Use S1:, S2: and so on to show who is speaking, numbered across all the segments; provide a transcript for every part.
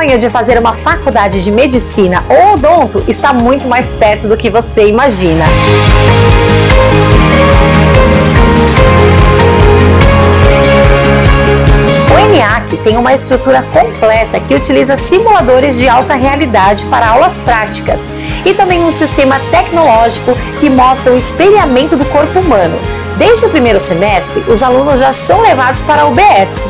S1: sonho de fazer uma faculdade de medicina ou odonto está muito mais perto do que você imagina. O ENIAC tem uma estrutura completa que utiliza simuladores de alta realidade para aulas práticas e também um sistema tecnológico que mostra o espelhamento do corpo humano. Desde o primeiro semestre, os alunos já são levados para a UBS.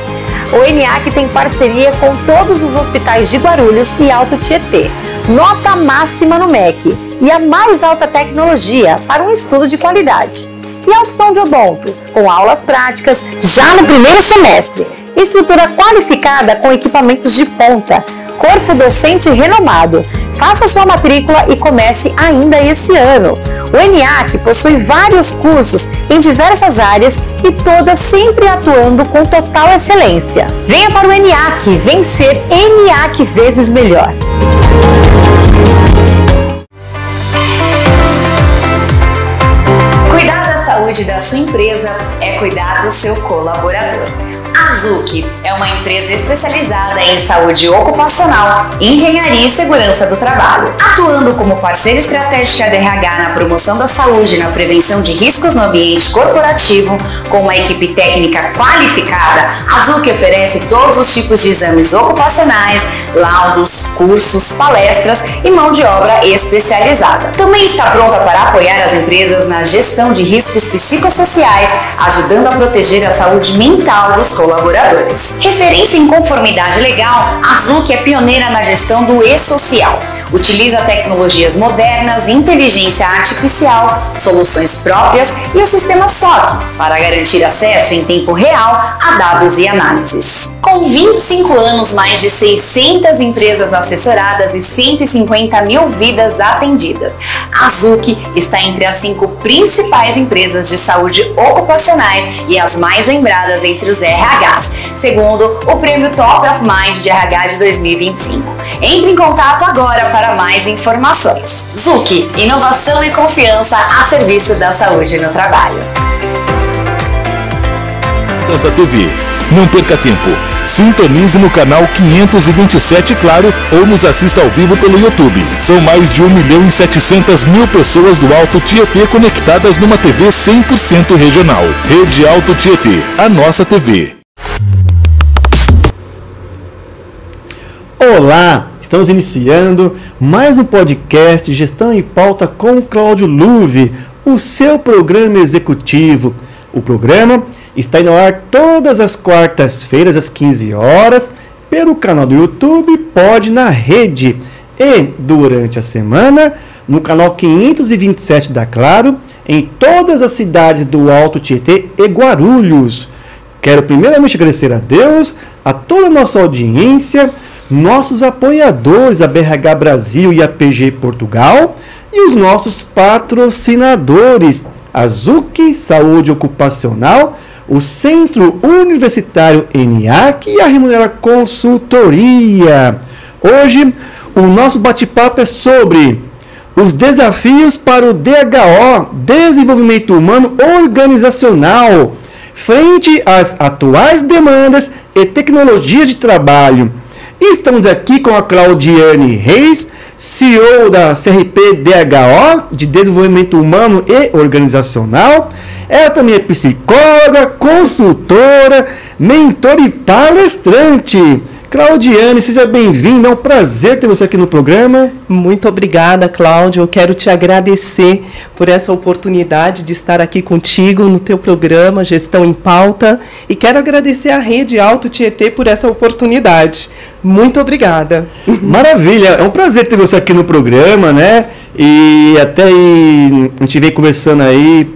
S1: O ENIAC tem parceria com todos os hospitais de Guarulhos e Alto Tietê. Nota máxima no MEC e a mais alta tecnologia para um estudo de qualidade. E a opção de odonto, com aulas práticas já no primeiro semestre. Estrutura qualificada com equipamentos de ponta. Corpo docente renomado. Faça sua matrícula e comece ainda esse ano. O ENIAC possui vários cursos em diversas áreas e todas sempre atuando com total excelência. Venha para o ENIAC, vencer ENIAC vezes melhor. Cuidar da saúde da sua empresa é cuidar do seu colaborador. A Zuc é uma empresa especializada em saúde ocupacional, engenharia e segurança do trabalho. Atuando como parceira estratégica da RH na promoção da saúde e na prevenção de riscos no ambiente corporativo, com uma equipe técnica qualificada, a Zuc oferece todos os tipos de exames ocupacionais, laudos, cursos, palestras e mão de obra especializada. Também está pronta para apoiar as empresas na gestão de riscos psicossociais, ajudando a proteger a saúde mental dos colaboradores. Referência em conformidade legal, a Zuc é pioneira na gestão do e-social. Utiliza tecnologias modernas, inteligência artificial, soluções próprias e o sistema SOC para garantir acesso em tempo real a dados e análises. Com 25 anos, mais de 600 empresas assessoradas e 150 mil vidas atendidas, a Zuc está entre as 5 principais empresas de saúde ocupacionais e as mais lembradas entre os RHs, segundo o Prêmio Top of Mind de RH de 2025. Entre em contato agora para mais informações. Zuc, inovação e confiança a serviço da saúde no trabalho.
S2: Da TV. Não perca tempo. Sintonize no canal 527 Claro ou nos assista ao vivo pelo YouTube. São mais de 1.700.000 pessoas do Alto Tietê conectadas numa TV 100% regional. Rede Alto Tietê, a nossa TV.
S3: Olá, estamos iniciando mais um podcast Gestão em Pauta com Cláudio Luve, o seu programa executivo. O programa está indo ao ar todas as quartas-feiras às 15 horas pelo canal do YouTube Pod na Rede e durante a semana no canal 527 da Claro em todas as cidades do Alto Tietê e Guarulhos. Quero primeiramente agradecer a Deus, a toda a nossa audiência, nossos apoiadores, a BRH Brasil e a PG Portugal e os nossos patrocinadores, a Zuc Saúde Ocupacional, o Centro Universitário ENIAC e a Remunera Consultoria. Hoje, o nosso bate-papo é sobre os desafios para o DHO, Desenvolvimento Humano Organizacional, frente às atuais demandas e tecnologias de trabalho. E estamos aqui com a Claudiane Reis, CEO da CRP DHO, de Desenvolvimento Humano e Organizacional. Ela também é psicóloga, consultora, mentora e palestrante. Claudiane, seja bem-vinda, é um prazer ter você aqui no programa.
S4: Muito obrigada, Cláudio. Eu quero te agradecer por essa oportunidade de estar aqui contigo no teu programa Gestão em Pauta e quero agradecer à Rede Alto Tietê por essa oportunidade. Muito obrigada.
S3: Maravilha, é um prazer ter você aqui no programa, né? E até aí, a gente vem conversando aí,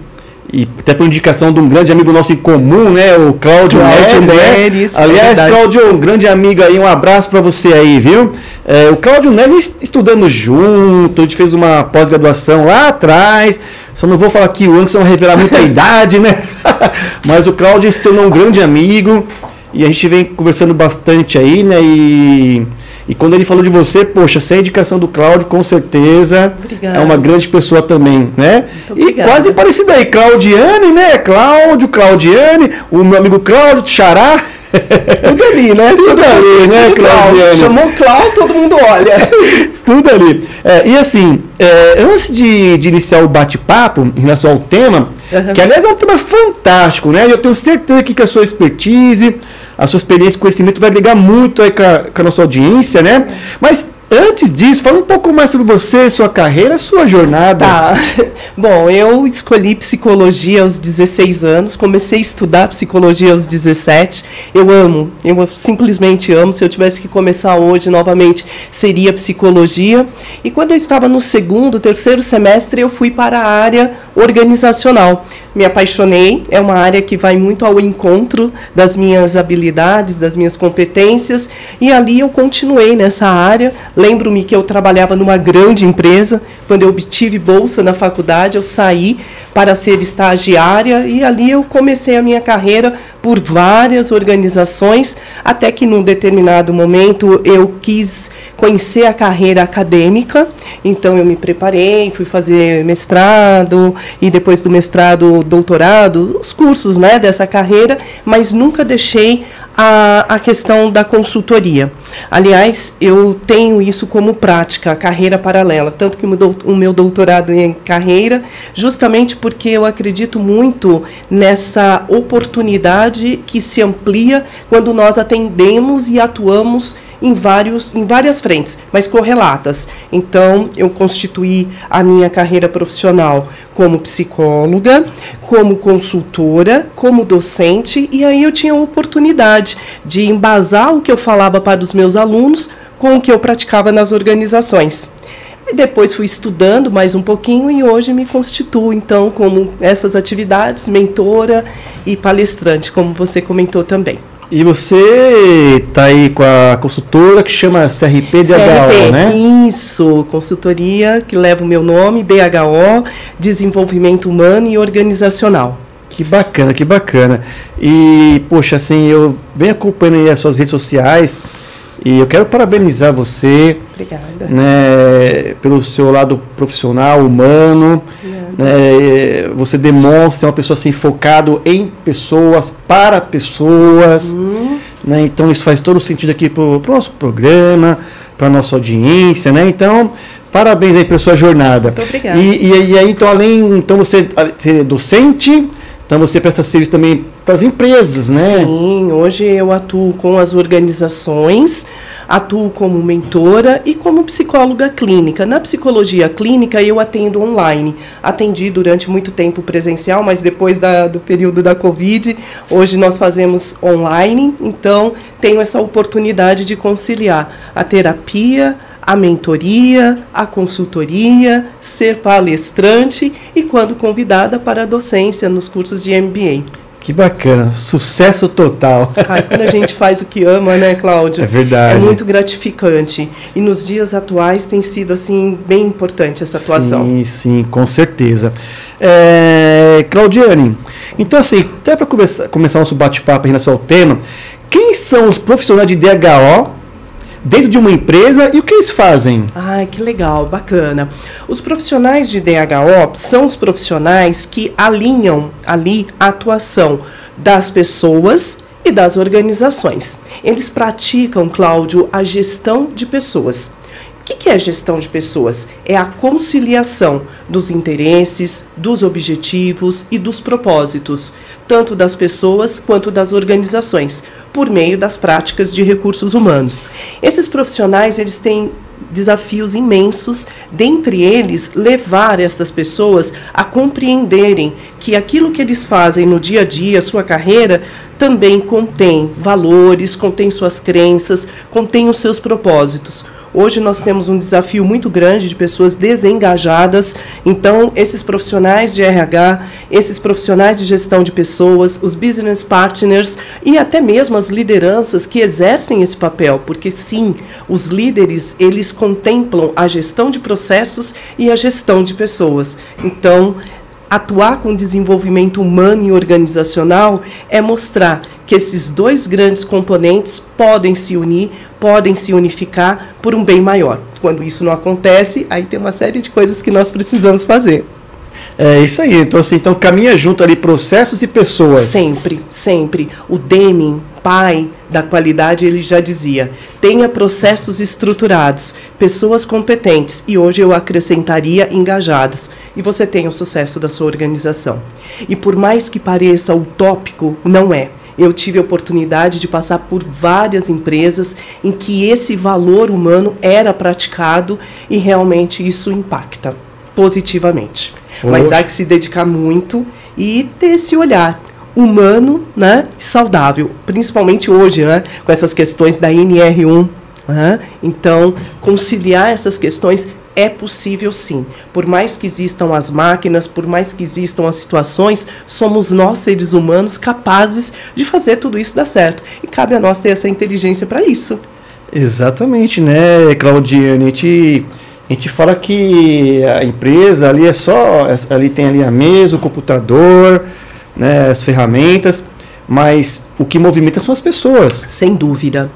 S3: e até por indicação de um grande amigo nosso em comum, né? O Cláudio Neres, né? Aliás, Cláudio, um grande amigo aí, um abraço para você aí, viu? O Cláudio Neres estudamos junto, a gente fez uma pós-graduação lá atrás, só não vou falar aqui o ano, senão revelar muita idade, né? Mas o Cláudio se tornou um grande amigo e a gente vem conversando bastante aí, né? E quando ele falou de você, poxa, sem a indicação do Cláudio, com certeza. Obrigada. É uma grande pessoa também, né? E quase parecido aí, Claudiane, né? Cláudio, Claudiane, o meu amigo Cláudio, Xará.
S4: Tudo ali, né?
S3: Tudo ali, né, Claudiane?
S4: Chamou Clau, todo mundo olha.
S3: Tudo ali. E assim, antes de iniciar o bate-papo em relação ao tema, que aliás é um tema fantástico, né? Eu tenho certeza que a sua expertise, a sua experiência e conhecimento vai ligar muito aí com a nossa audiência, né? Mas antes disso, fala um pouco mais sobre você, sua carreira, sua jornada.
S4: Tá. Bom, eu escolhi psicologia aos 16 anos, comecei a estudar psicologia aos 17. Eu simplesmente amo. Se eu tivesse que começar hoje novamente, seria psicologia. E quando eu estava no terceiro semestre, eu fui para a área organizacional. Me apaixonei, é uma área que vai muito ao encontro das minhas habilidades, das minhas competências, e ali eu continuei nessa área. Lembro-me que eu trabalhava numa grande empresa. Quando eu obtive bolsa na faculdade, eu saí para ser estagiária e ali eu comecei a minha carreira por várias organizações, até que num determinado momento eu quis conhecer a carreira acadêmica. Então eu me preparei, fui fazer mestrado e depois do mestrado doutorado, os cursos, né, dessa carreira, mas nunca deixei a questão da consultoria. Aliás, eu tenho isso como prática, a carreira paralela, tanto que o meu doutorado em carreira, justamente porque eu acredito muito nessa oportunidade que se amplia quando nós atendemos e atuamos em várias frentes, mas correlatas. Então, eu constituí a minha carreira profissional como psicóloga, como consultora, como docente, e aí eu tinha a oportunidade de embasar o que eu falava para os meus alunos com o que eu praticava nas organizações. E depois fui estudando mais um pouquinho e hoje me constituo, então, como essas atividades, mentora e palestrante, como você comentou também.
S3: E você está aí com a consultora que chama CRP-DHO, né?
S4: Isso, consultoria que leva o meu nome, DHO, Desenvolvimento Humano e Organizacional.
S3: Que bacana, que bacana. E, poxa, assim, eu venho acompanhando aí as suas redes sociais e eu quero parabenizar você.
S4: Obrigada.
S3: Né, pelo seu lado profissional, humano. Né, você demonstra uma pessoa assim, focado em pessoas, para pessoas. Né, então isso faz todo sentido aqui para o nosso programa, para a nossa audiência. Né, então, parabéns aí pela sua jornada.
S4: Muito obrigada.
S3: E aí, então, então você é docente, então você presta serviço também para as empresas, né?
S4: Sim, hoje eu atuo com as organizações, atuo como mentora e como psicóloga clínica. Na psicologia clínica eu atendo online. Atendi durante muito tempo presencial, mas depois do período da Covid, hoje nós fazemos online, então tenho essa oportunidade de conciliar a terapia, a mentoria, a consultoria, ser palestrante e, quando convidada, para a docência nos cursos de MBA.
S3: Que bacana, sucesso total.
S4: Quando a gente faz o que ama, né, Cláudio?
S3: É verdade.
S4: É muito gratificante. E nos dias atuais tem sido, assim, bem importante essa atuação.
S3: Sim, sim, com certeza. Claudiane, então assim, até para começar nosso bate-papo em relação ao tema, quem são os profissionais de DHO dentro de uma empresa e o que eles fazem?
S4: Ai, que legal, bacana. Os profissionais de DHO são os profissionais que alinham ali a atuação das pessoas e das organizações. Eles praticam, Cláudio, a gestão de pessoas. O que é a gestão de pessoas? É a conciliação dos interesses, dos objetivos e dos propósitos, tanto das pessoas quanto das organizações, por meio das práticas de recursos humanos. Esses profissionais, eles têm desafios imensos, dentre eles, levar essas pessoas a compreenderem que aquilo que eles fazem no dia a dia, sua carreira, também contém valores, contém suas crenças, contém os seus propósitos. Hoje nós temos um desafio muito grande de pessoas desengajadas, então esses profissionais de RH, esses profissionais de gestão de pessoas, os business partners e até mesmo as lideranças que exercem esse papel, porque sim, os líderes, eles contemplam a gestão de processos e a gestão de pessoas. Então, atuar com desenvolvimento humano e organizacional é mostrar que esses dois grandes componentes podem se unir, podem se unificar por um bem maior. Quando isso não acontece, aí tem uma série de coisas que nós precisamos fazer.
S3: É isso aí. Então, assim, então caminha junto ali processos e pessoas.
S4: Sempre, sempre. O Deming, pai da qualidade, ele já dizia: tenha processos estruturados, pessoas competentes, e hoje eu acrescentaria engajadas, e você tem o sucesso da sua organização. E por mais que pareça utópico, não é. Eu tive a oportunidade de passar por várias empresas em que esse valor humano era praticado e realmente isso impacta positivamente.
S3: Poxa.
S4: Mas há que se dedicar muito e ter esse olhar humano, né, saudável, principalmente hoje, né, com essas questões da NR1. Né? Então, conciliar essas questões é possível sim. Por mais que existam as máquinas, por mais que existam as situações, somos nós, seres humanos, capazes de fazer tudo isso dar certo. E cabe a nós ter essa inteligência para isso.
S3: Exatamente, né, Claudiane? A gente fala que a empresa ali ali tem ali a mesa, o computador, né, as ferramentas, mas o que movimenta são as pessoas. Sem dúvida,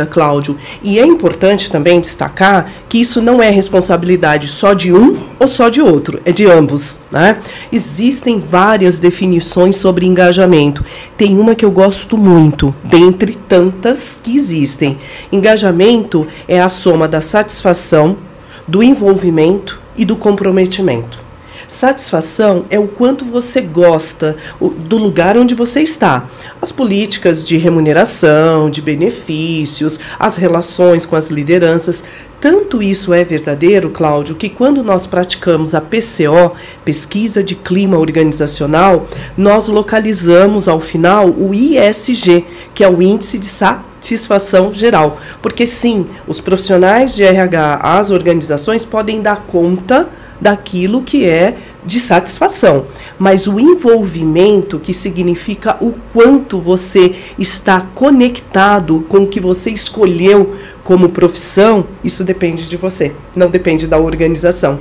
S4: Cláudio. E é importante também destacar que isso não é responsabilidade só de um ou só de outro, é de ambos, né? Existem várias definições sobre engajamento. Tem uma que eu gosto muito, dentre tantas que existem. Engajamento é a soma da satisfação, do envolvimento e do comprometimento. Satisfação é o quanto você gosta do lugar onde você está. As políticas de remuneração, de benefícios, as relações com as lideranças. Tanto isso é verdadeiro, Cláudio, que quando nós praticamos a PCO, Pesquisa de Clima Organizacional, nós localizamos ao final o ISG, que é o Índice de Satisfação Geral. Porque sim, os profissionais de RH, as organizações podem dar conta daquilo que é de satisfação, mas o envolvimento, que significa o quanto você está conectado com o que você escolheu como profissão, isso depende de você, não depende da organização.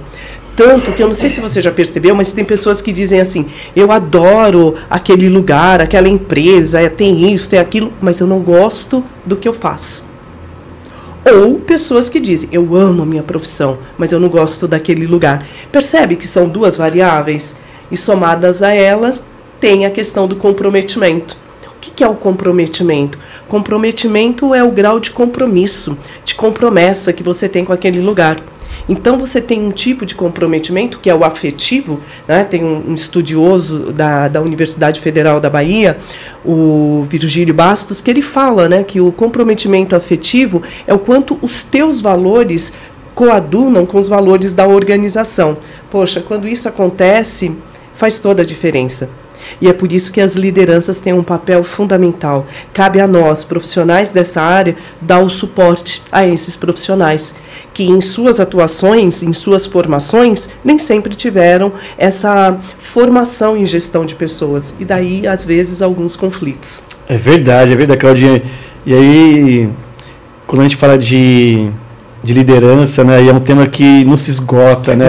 S4: Tanto que eu não sei se você já percebeu, mas tem pessoas que dizem assim: eu adoro aquele lugar, aquela empresa, tem isso, tem aquilo, mas eu não gosto do que eu faço. Ou pessoas que dizem: eu amo a minha profissão, mas eu não gosto daquele lugar. Percebe que são duas variáveis? E somadas a elas, tem a questão do comprometimento. O que é o comprometimento? Comprometimento é o grau de compromisso, de compromessa que você tem com aquele lugar. Então, você tem um tipo de comprometimento, que é o afetivo, né? Tem um estudioso da Universidade Federal da Bahia, o Virgílio Bastos, que ele fala, né, que o comprometimento afetivo é o quanto os teus valores coadunam com os valores da organização. Poxa, quando isso acontece, faz toda a diferença. E é por isso que as lideranças têm um papel fundamental. Cabe a nós, profissionais dessa área, dar o suporte a esses profissionais, que em suas atuações, em suas formações, nem sempre tiveram essa formação em gestão de pessoas. E daí, às vezes, alguns conflitos.
S3: É verdade, Claudinha. E aí, quando a gente fala de liderança, né, e é um tema que não se esgota, né,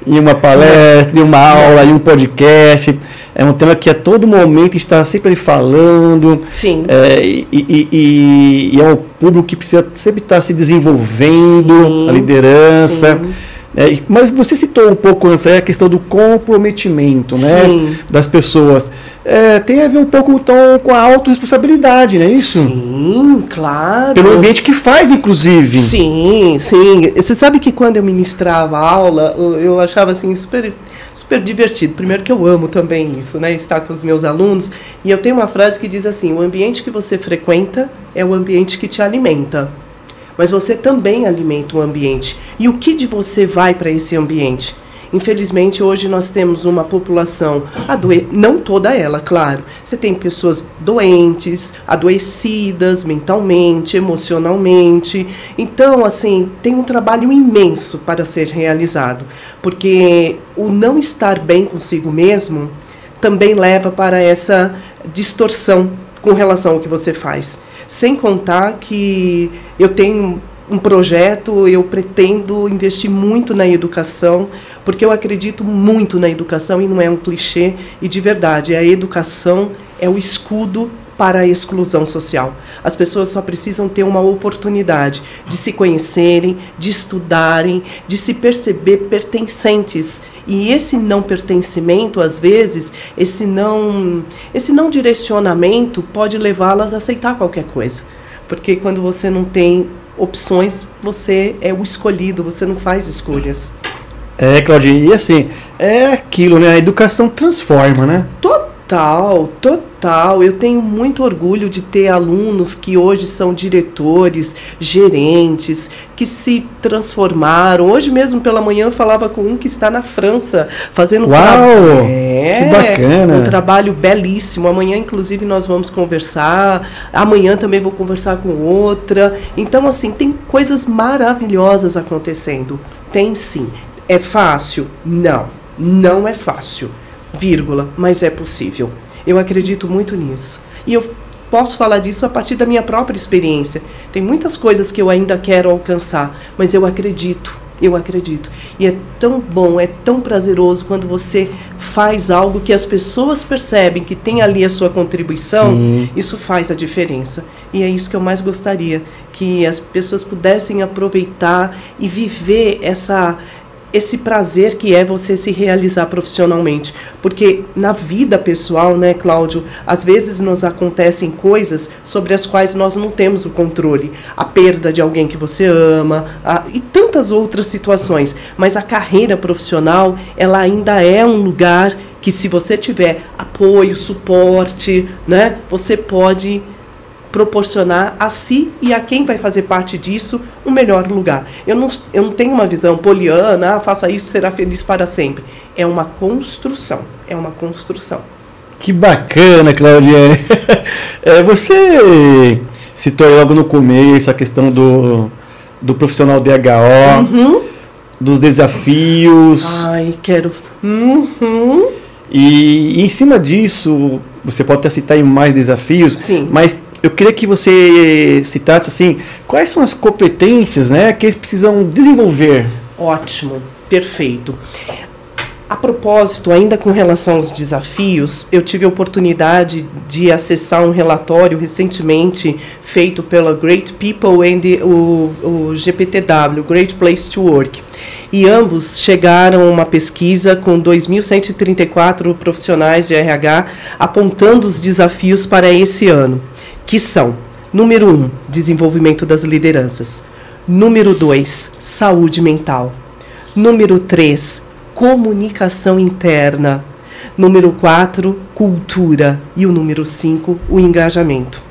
S3: e uma palestra, e uma aula, e um podcast, é um tema que a todo momento está sempre falando.
S4: Sim.
S3: E é um público que precisa sempre estar se desenvolvendo, sim, a liderança.
S4: Sim.
S3: Mas você citou um pouco antes a questão do comprometimento, né, das pessoas. Tem a ver um pouco então com a autorresponsabilidade, não é isso?
S4: Sim, claro.
S3: Pelo ambiente que faz, inclusive.
S4: Sim, sim. Você sabe que quando eu ministrava aula, eu achava assim super divertido. Primeiro que eu amo também isso, né, estar com os meus alunos. E eu tenho uma frase que diz assim: o ambiente que você frequenta é o ambiente que te alimenta. Mas você também alimenta o ambiente. E o que de você vai para esse ambiente? Infelizmente, hoje nós temos uma população não toda ela, claro. Você tem pessoas doentes, adoecidas mentalmente, emocionalmente. Então, assim, tem um trabalho imenso para ser realizado. Porque o não estar bem consigo mesmo também leva para essa distorção com relação ao que você faz. Sem contar que eu tenho um projeto, eu pretendo investir muito na educação, porque eu acredito muito na educação e não é um clichê, e de verdade, a educação é o escudo para a exclusão social. As pessoas só precisam ter uma oportunidade de se conhecerem, de estudarem, de se perceber pertencentes. E esse não pertencimento, às vezes, esse não direcionamento pode levá-las a aceitar qualquer coisa. Porque quando você não tem opções, você é o escolhido, você não faz escolhas.
S3: Claudinha, e assim, é aquilo, né? A educação transforma, né?
S4: Total. Eu tenho muito orgulho de ter alunos que hoje são diretores, gerentes, que se transformaram. Hoje mesmo pela manhã eu falava com um que está na França fazendo
S3: que bacana.
S4: Um trabalho belíssimo. Amanhã, inclusive, nós vamos conversar. Amanhã também vou conversar com outra. Então, assim, tem coisas maravilhosas acontecendo. Tem sim. É fácil? Não é fácil. Mas é possível. Eu acredito muito nisso. E eu posso falar disso a partir da minha própria experiência. Tem muitas coisas que eu ainda quero alcançar, mas eu acredito. E é tão bom, é tão prazeroso quando você faz algo que as pessoas percebem que tem ali a sua contribuição. Sim. Isso faz a diferença. E é isso que eu mais gostaria, que as pessoas pudessem aproveitar e viver esse prazer que é você se realizar profissionalmente. Porque na vida pessoal, né, Cláudio, às vezes nos acontecem coisas sobre as quais nós não temos o controle. A perda de alguém que você ama, e tantas outras situações. Mas a carreira profissional, ela ainda é um lugar que, se você tiver apoio, suporte, né, você pode proporcionar a si e a quem vai fazer parte disso um melhor lugar. Eu não tenho uma visão poliana, faça isso, será feliz para sempre. É uma construção.
S3: Que bacana, Claudiane. Você citou logo no começo a questão do profissional DHO, dos desafios.
S4: Quero.
S3: E em cima disso, você pode até citar em mais desafios,
S4: sim,
S3: mas eu queria que você citasse assim, quais são as competências, né, que eles precisam desenvolver.
S4: Ótimo, perfeito. A propósito, ainda com relação aos desafios, eu tive a oportunidade de acessar um relatório recentemente feito pela Great People and o GPTW, Great Place to Work. E ambos chegaram a uma pesquisa com 2.134 profissionais de RH apontando os desafios para esse ano, que são: número 1, desenvolvimento das lideranças; número 2, saúde mental; número 3, comunicação interna; número 4, cultura; e o número 5, o engajamento.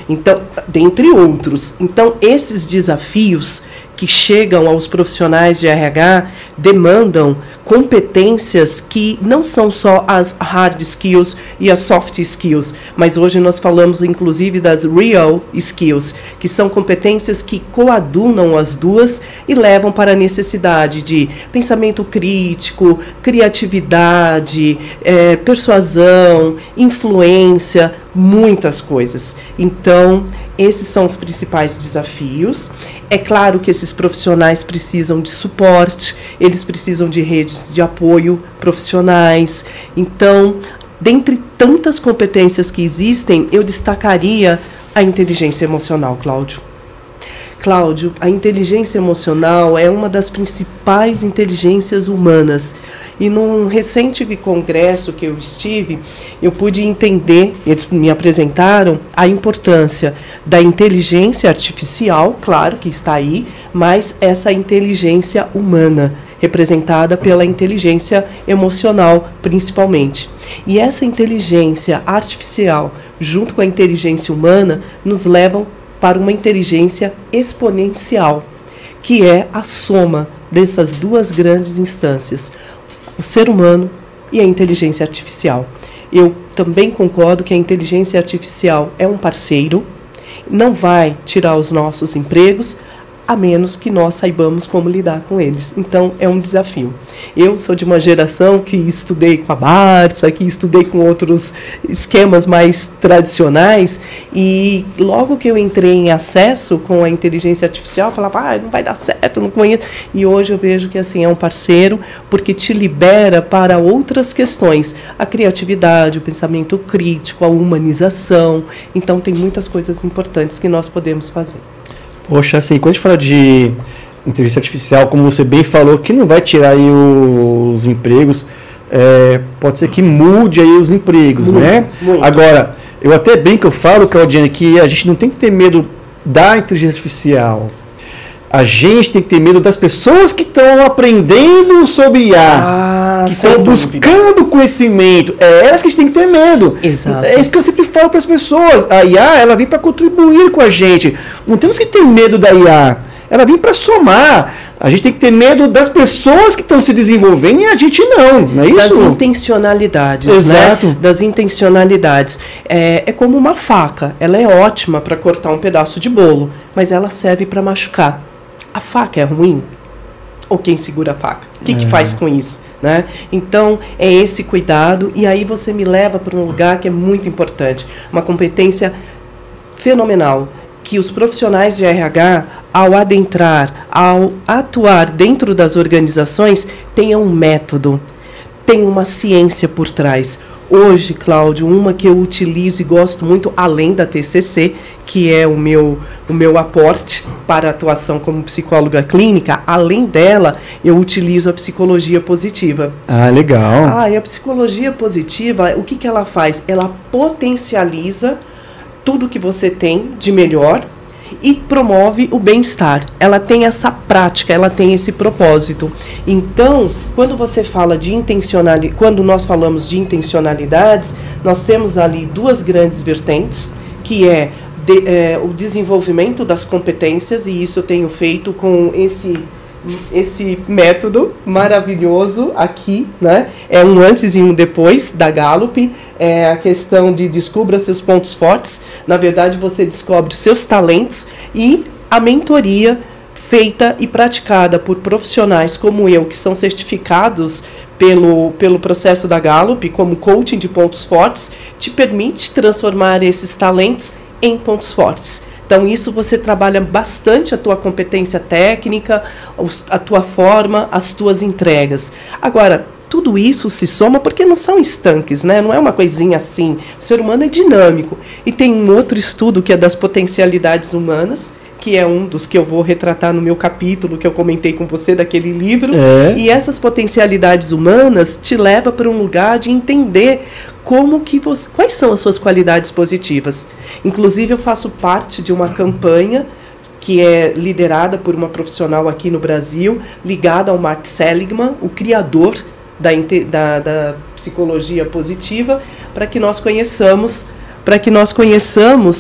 S4: Então, dentre outros. Então, esses desafios que chegam aos profissionais de RH demandam competências que não são só as hard skills e as soft skills, mas hoje nós falamos inclusive das real skills, que são competências que coadunam as duas e levam para a necessidade de pensamento crítico, criatividade, persuasão, influência, muitas coisas. Então, esses são os principais desafios. É claro que esses profissionais precisam de suporte, eles precisam de redes de apoio profissionais. Então, dentre tantas competências que existem, eu destacaria a inteligência emocional, Cláudio. Cláudio, a inteligência emocional é uma das principais inteligências humanas. E num recente congresso que eu estive, eu pude entender, eles me apresentaram a importância da inteligência artificial, claro que está aí, mas essa inteligência humana, representada pela inteligência emocional, principalmente. E essa inteligência artificial, junto com a inteligência humana, nos levam para uma inteligência exponencial, que é a soma dessas duas grandes instâncias, o ser humano e a inteligência artificial. Eu também concordo que a inteligência artificial é um parceiro, não vai tirar os nossos empregos, a menos que nós saibamos como lidar com eles. Então, é um desafio. Eu sou de uma geração que estudei com a Barça, que estudei com outros esquemas mais tradicionais, e logo que eu entrei em acesso com a inteligência artificial, eu falava, não vai dar certo, não conheço. E hoje eu vejo que assim, é um parceiro, porque te libera para outras questões. A criatividade, o pensamento crítico, a humanização. Então, tem muitas coisas importantes que nós podemos fazer.
S3: Poxa, assim, quando a gente fala de inteligência artificial, como você bem falou, que não vai tirar aí os empregos, pode ser que mude aí os empregos, muito, né? Muito. Agora, eu até bem que eu falo, Claudiane, que a gente não tem que ter medo da inteligência artificial. A gente tem que ter medo das pessoas que estão aprendendo sobre IA, que estão buscando conhecimento. É elas que a gente tem que ter medo.
S4: Exato.
S3: É isso que eu sempre falo para as pessoas. A IA, ela vem para contribuir com a gente. Não temos que ter medo da IA. Ela vem para somar. A gente tem que ter medo das pessoas que estão se desenvolvendo e a gente não é isso?
S4: Das intencionalidades.
S3: Exato.
S4: Né? Das intencionalidades. É como uma faca. Ela é ótima para cortar um pedaço de bolo, mas ela serve para machucar. A faca é ruim? Ou quem segura a faca? O que faz com isso? Né? Então, é esse cuidado, e aí você me leva para um lugar que é muito importante. Uma competência fenomenal, que os profissionais de RH, ao adentrar, ao atuar dentro das organizações, tenham um método, tenham uma ciência por trás. Hoje, Cláudio, uma que eu utilizo e gosto muito, além da TCC, que é o meu aporte para a atuação como psicóloga clínica, além dela, eu utilizo a psicologia positiva.
S3: Ah, legal.
S4: E a psicologia positiva, o que ela faz? Ela potencializa tudo que você tem de melhor e promove o bem-estar. Ela tem essa prática, ela tem esse propósito. Então, quando você fala de quando nós falamos de intencionalidades, nós temos ali duas grandes vertentes, que é o desenvolvimento das competências, e isso eu tenho feito com esse método maravilhoso aqui, né? É um antes e um depois da Gallup. É a questão de descubra seus pontos fortes. Na verdade, você descobre os seus talentos, e a mentoria feita e praticada por profissionais como eu, que são certificados pelo processo da Gallup, como coaching de pontos fortes, te permite transformar esses talentos em pontos fortes. Então, isso você trabalha bastante a tua competência técnica, a tua forma, as tuas entregas. Agora, tudo isso se soma porque não são estanques, né? Não é uma coisinha assim. O ser humano é dinâmico. E tem um outro estudo que é das potencialidades humanas, que é um dos que eu vou retratar no meu capítulo, que eu comentei com você daquele livro. E essas potencialidades humanas te levam para um lugar de entender quais são as suas qualidades positivas. Inclusive, eu faço parte de uma campanha que é liderada por uma profissional aqui no Brasil, ligada ao Mark Seligman, o criador da psicologia positiva, para que nós conheçamos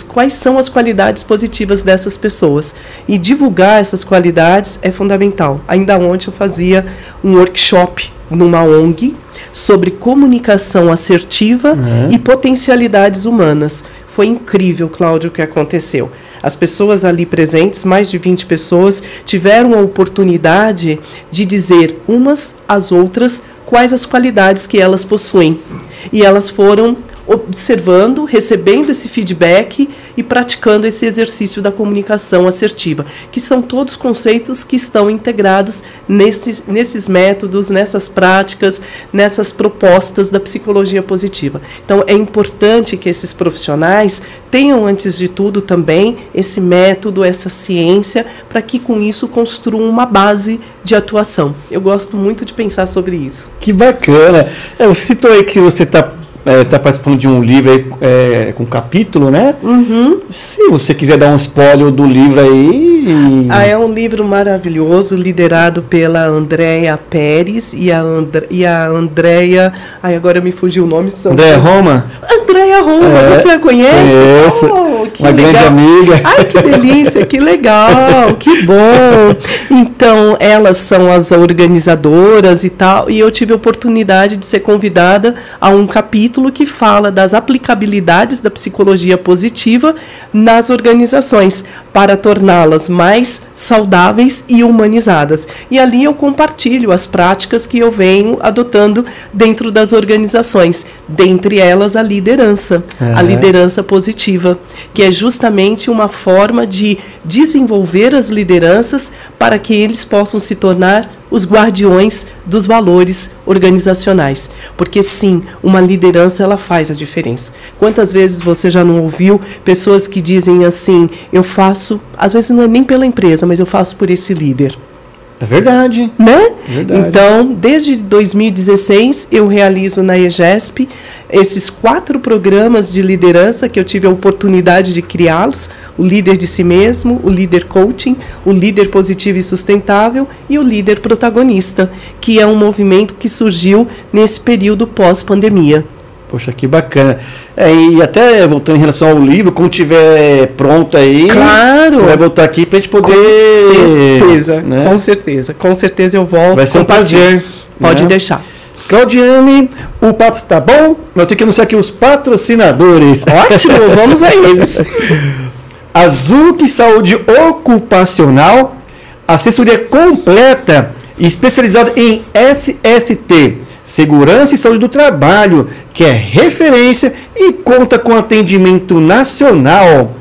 S4: quais são as qualidades positivas dessas pessoas. E divulgar essas qualidades é fundamental. Ainda ontem eu fazia um workshop numa ONG sobre comunicação assertiva e potencialidades humanas. Foi incrível, Cláudio, o que aconteceu. As pessoas ali presentes, mais de 20 pessoas, tiveram a oportunidade de dizer umas às outras quais as qualidades que elas possuem. E elas foram observando, recebendo esse feedback e praticando esse exercício da comunicação assertiva, que são todos conceitos que estão integrados nesses métodos, nessas práticas, nessas propostas da psicologia positiva. Então, é importante que esses profissionais tenham, antes de tudo, também esse método, essa ciência, para que com isso construam uma base de atuação. Eu gosto muito de pensar sobre isso.
S3: Que bacana! Você citou aí que você está participando de um livro aí, com capítulo, né? Se você quiser dar um spoiler do livro aí...
S4: É um livro maravilhoso, liderado pela Andréia Pérez e a Andréia... agora me fugiu o nome.
S3: Andréia Roma?
S4: Andréia Roma, você a conhece?
S3: Conheço.
S4: que
S3: uma
S4: legal.
S3: grande amiga.
S4: Ai, que delícia, que legal, que bom. Então, elas são as organizadoras e tal, e eu tive a oportunidade de ser convidada a um capítulo que fala das aplicabilidades da psicologia positiva nas organizações, para torná-las mais saudáveis e humanizadas. E ali eu compartilho as práticas que eu venho adotando dentro das organizações, dentre elas a liderança positiva, que é justamente uma forma de desenvolver as lideranças para que eles possam se tornar os guardiões dos valores organizacionais. Porque sim, uma liderança ela faz a diferença. Quantas vezes você já não ouviu pessoas que dizem assim, eu faço, às vezes não é nem pela empresa, mas eu faço por esse líder.
S3: É verdade.
S4: Né?
S3: Verdade.
S4: Então, desde 2016, eu realizo na EGESP esses 4 programas de liderança que eu tive a oportunidade de criá-los: o líder de si mesmo, o líder coaching, o líder positivo e sustentável e o líder protagonista, que é um movimento que surgiu nesse período pós-pandemia.
S3: Poxa, que bacana. E até voltando em relação ao livro, quando estiver pronto aí,
S4: claro,
S3: você vai voltar aqui para a gente poder...
S4: Com certeza,
S3: né?
S4: Com certeza eu volto.
S3: Vai ser um prazer.
S4: Pode
S3: né?
S4: deixar.
S3: Claudiane, o papo está bom, mas eu tenho que anunciar aqui os patrocinadores.
S4: Ótimo, vamos a eles.
S3: Azuki Saúde Ocupacional, assessoria completa e especializada em SST, Segurança e Saúde do Trabalho, que é referência e conta com atendimento nacional.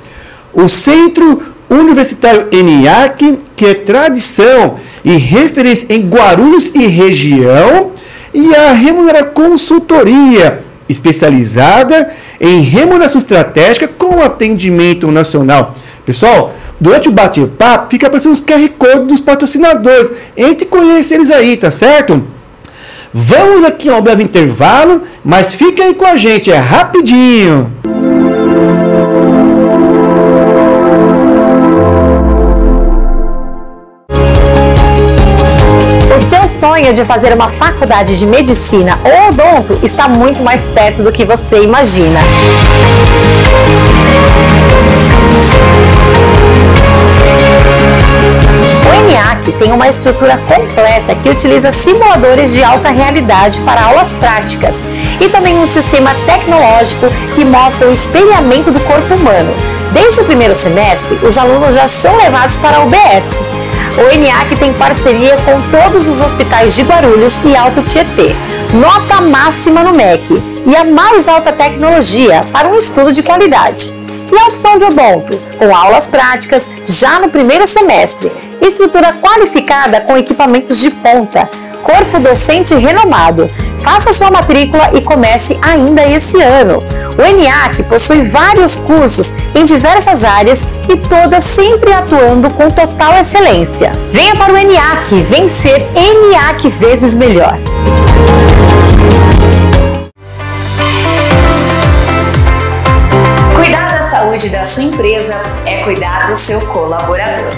S3: O Centro Universitário ENIAC, que é tradição e referência em Guarulhos e região, e a Remunera Consultoria, especializada em remuneração estratégica com atendimento nacional. Pessoal, durante o bate-papo, fica aparecendo os QR Code dos patrocinadores. Entre e conheça eles aí, tá certo? Vamos aqui a um breve intervalo, mas fica aí com a gente, é rapidinho.
S5: O seu sonho de fazer uma faculdade de medicina ou odonto está muito mais perto do que você imagina. O ENIAC tem uma estrutura completa que utiliza simuladores de alta realidade para aulas práticas e também um sistema tecnológico que mostra o espelhamento do corpo humano. Desde o primeiro semestre, os alunos já são levados para a UBS. O ENIAC tem parceria com todos os hospitais de Guarulhos e Alto Tietê. Nota máxima no MEC e a mais alta tecnologia para um estudo de qualidade. E a opção de odonto, com aulas práticas já no primeiro semestre. Estrutura qualificada com equipamentos de ponta. Corpo docente renomado. Faça sua matrícula e comece ainda esse ano. O ENIAC possui vários cursos em diversas áreas e todas sempre atuando com total excelência. Venha para o ENIAC, vencer ENIAC vezes melhor.
S1: Cuidar da saúde da sua empresa é cuidar do seu colaborador.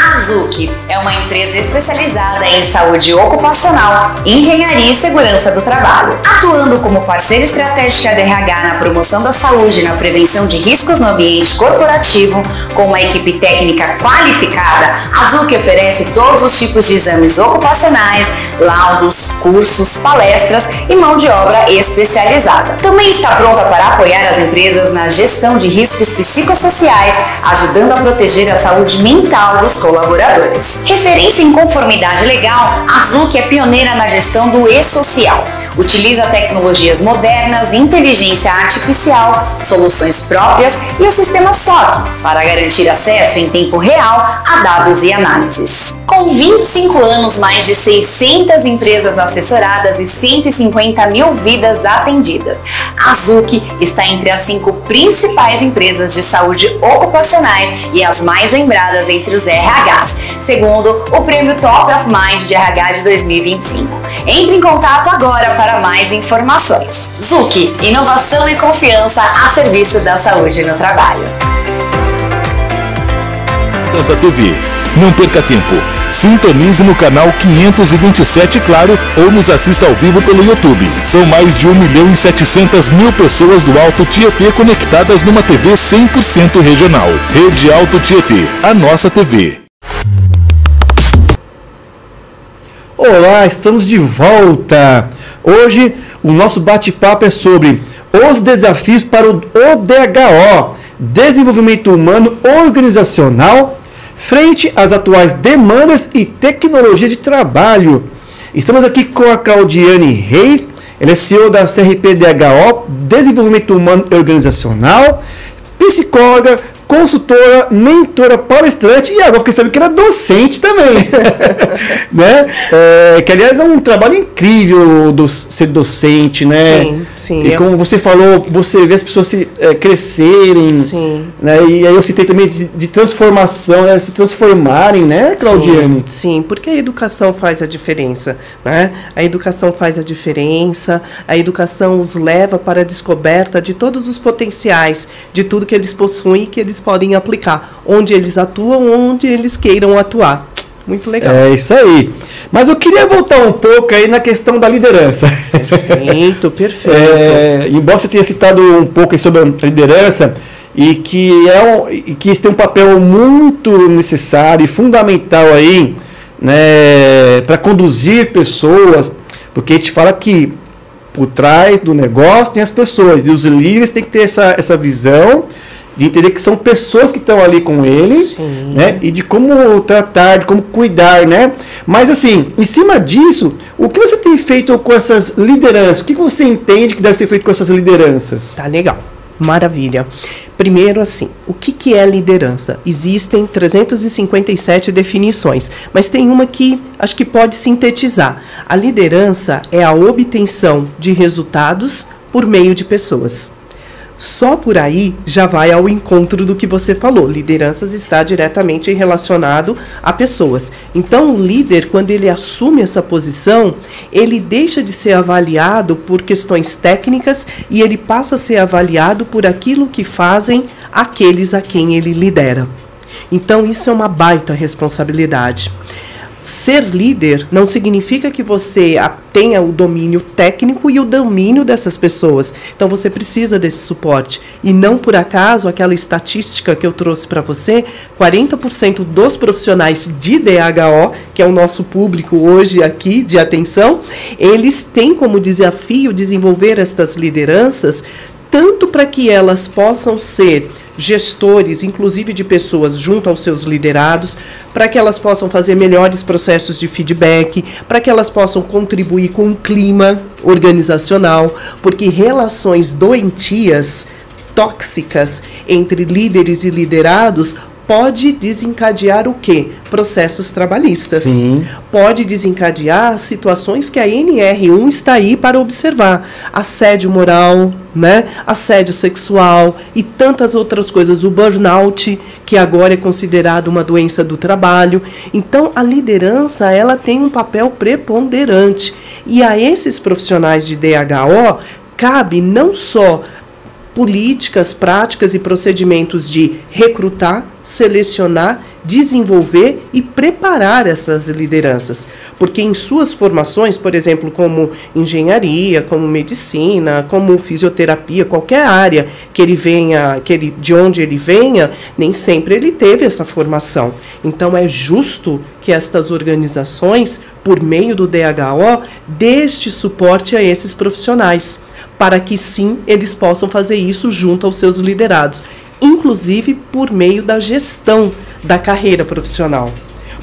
S1: A Azuki é uma empresa especializada em saúde ocupacional, engenharia e segurança do trabalho. Atuando como parceira estratégica da RH na promoção da saúde e na prevenção de riscos no ambiente corporativo, com uma equipe técnica qualificada, a Azuki oferece todos os tipos de exames ocupacionais, laudos, cursos, palestras e mão de obra especializada. Também está pronta para apoiar as empresas na gestão de riscos psicossociais, ajudando a proteger a saúde mental dos colaboradores. Referência em conformidade legal, a Azuki é pioneira na gestão do e-social. Utiliza tecnologias modernas, inteligência artificial, soluções próprias e o sistema SOC para garantir acesso em tempo real a dados e análises. Com 25 anos, mais de 600 empresas assessoradas e 150 mil vidas atendidas, a Azuki está entre as 5 principais empresas de saúde ocupacionais e as mais lembradas entre os RHs, segundo o Prêmio Top of Mind de RH de 2025. Entre em contato agora para mais informações. Azuki, inovação e confiança a serviço da saúde no trabalho.
S2: Da TV. Não perca tempo. Sintonize no canal 527 Claro ou nos assista ao vivo pelo YouTube. São mais de 1.700.000 pessoas do Alto Tietê conectadas numa TV 100% regional. Rede Alto Tietê, a nossa TV.
S3: Olá, estamos de volta. Hoje o nosso bate-papo é sobre os desafios para o DHO, Desenvolvimento Humano Organizacional, frente às atuais demandas e tecnologia de trabalho. Estamos aqui com a Claudiane Reis, ela é CEO da CRP-DHO, Desenvolvimento Humano Organizacional, psicóloga, consultora, mentora, palestrante e agora fiquei sabendo que era docente também. Né? Que aliás é um trabalho incrível ser docente, né?
S4: Sim, sim.
S3: E como você falou, você vê as pessoas crescerem.
S4: Sim.
S3: Né? E aí eu citei também de transformação, se transformarem, né, Claudiane?
S4: Sim, porque a educação faz a diferença, né? A educação faz a diferença, a educação os leva para a descoberta de todos os potenciais, de tudo que eles possuem e que eles podem aplicar, onde eles atuam, onde eles queiram atuar. Muito legal.
S3: É isso aí. Mas eu queria voltar um pouco aí na questão da liderança.
S4: Perfeito, perfeito.
S3: Embora você tenha citado um pouco sobre a liderança, e que isso tem um papel muito necessário e fundamental aí, né, para conduzir pessoas, porque a gente fala que por trás do negócio tem as pessoas, e os líderes têm que ter essa visão de entender que são pessoas que estão ali com ele, né, e de como tratar, de como cuidar, né? Mas assim, em cima disso, o que você tem feito com essas lideranças? O que você entende que deve ser feito com essas lideranças?
S4: Tá legal, maravilha. Primeiro, assim, o que é liderança? Existem 357 definições, mas tem uma que acho que pode sintetizar. A liderança é a obtenção de resultados por meio de pessoas. Só por aí já vai ao encontro do que você falou. Lideranças está diretamente relacionado a pessoas. Então, o líder, quando ele assume essa posição, ele deixa de ser avaliado por questões técnicas e ele passa a ser avaliado por aquilo que fazem aqueles a quem ele lidera. Então, isso é uma baita responsabilidade. Ser líder não significa que você tenha o domínio técnico e o domínio dessas pessoas. Então, você precisa desse suporte. E não por acaso, aquela estatística que eu trouxe para você, 40% dos profissionais de DHO, que é o nosso público hoje aqui de atenção, eles têm como desafio desenvolver estas lideranças, tanto para que elas possam ser gestores, inclusive de pessoas junto aos seus liderados, para que elas possam fazer melhores processos de feedback, para que elas possam contribuir com o clima organizacional, porque relações doentias, tóxicas, entre líderes e liderados, pode desencadear o quê? Processos trabalhistas.
S3: Sim.
S4: Pode desencadear situações que a NR1 está aí para observar. Assédio moral, né? Assédio sexual e tantas outras coisas. O burnout, que agora é considerado uma doença do trabalho. Então, a liderança, ela tem um papel preponderante. E a esses profissionais de DHO, cabe não só políticas, práticas e procedimentos de recrutar, selecionar, desenvolver e preparar essas lideranças. Porque em suas formações, por exemplo, como engenharia, como medicina, como fisioterapia, qualquer área que ele venha, de onde ele venha, nem sempre ele teve essa formação. Então é justo que estas organizações, por meio do DHO, dê este suporte a esses profissionais, para que sim, eles possam fazer isso junto aos seus liderados, inclusive por meio da gestão da carreira profissional.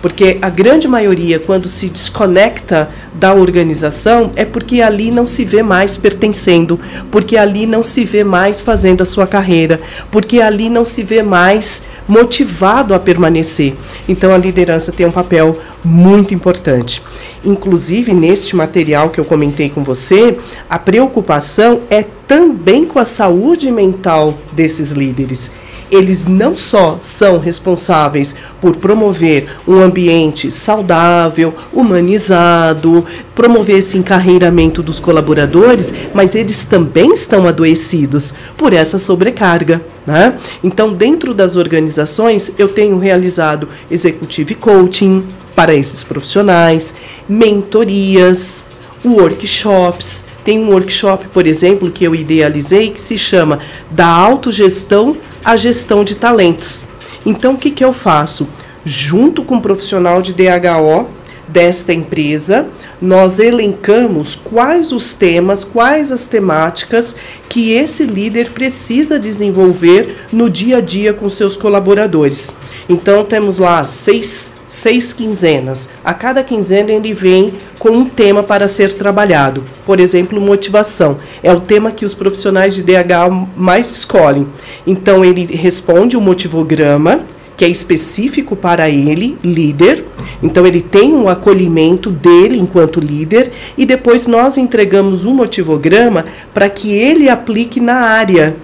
S4: Porque a grande maioria, quando se desconecta da organização, é porque ali não se vê mais pertencendo, porque ali não se vê mais fazendo a sua carreira, porque ali não se vê mais motivado a permanecer. Então, a liderança tem um papel muito importante. Inclusive, neste material que eu comentei com você, a preocupação é também com a saúde mental desses líderes. Eles não só são responsáveis por promover um ambiente saudável, humanizado, promover esse encarreiramento dos colaboradores, mas eles também estão adoecidos por essa sobrecarga, né? Então, dentro das organizações, eu tenho realizado executive coaching, para esses profissionais, mentorias, workshops. Tem um workshop, por exemplo, que eu idealizei, que se chama Da Autogestão à Gestão de Talentos. Então, o que eu faço? Junto com o profissional de DHO desta empresa, nós elencamos quais os temas, quais as temáticas que esse líder precisa desenvolver no dia a dia com seus colaboradores. Então, temos lá seis quinzenas. A cada quinzena ele vem com um tema para ser trabalhado. Por exemplo, motivação. É o tema que os profissionais de DH mais escolhem. Então, ele responde o motivograma, que é específico para ele, líder. Então, ele tem um acolhimento dele enquanto líder, e depois nós entregamos um motivograma para que ele aplique na área,